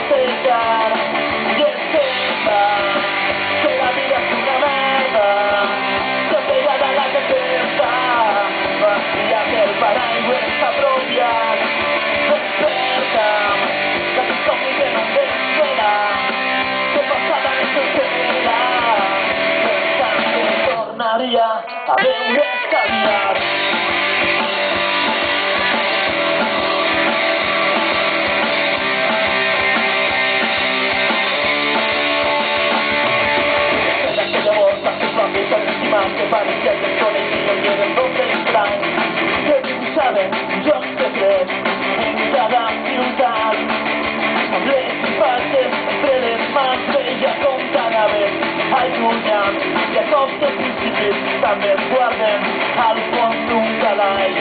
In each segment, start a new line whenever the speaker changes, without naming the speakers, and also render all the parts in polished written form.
passejar i em sembla que la vida és una merda. Sempre hi ha de la tempesta, valençià que el paraigua està apropiat. Desperta'm, que tu somni que no em desvela, que passada més sincera, pensant que tornaria a veure aviat. Que parecía que el colegio y era el nombre extraño que dibuixaven jocs secrets en cada ciutat. Amb les imatges entre les mans veia com cada vez allunyen i a cops de principis també es guarden al fons d'un calaix.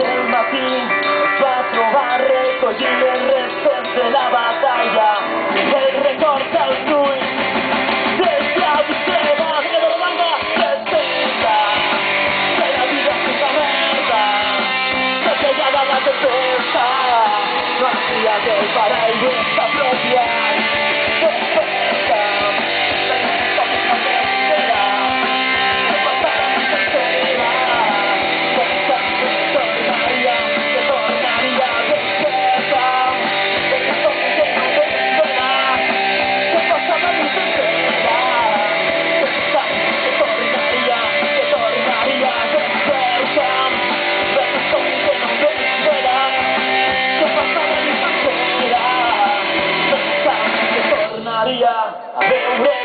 El matí es va trobar recollint les restes de la batalla, el record als ulls dels llavis treballs. Valençià que el paraigua està apropiat. Desperta'm, que tu somni que no em desvela, que passada més sincera, pensant que tornaria. Desperta'm, que tu somni que no em desvela, que passada més sincera, pensant que tornaria. Desperta'm, que tu somni que no em desvela, que passada més sincera, pensant que tornaria a veure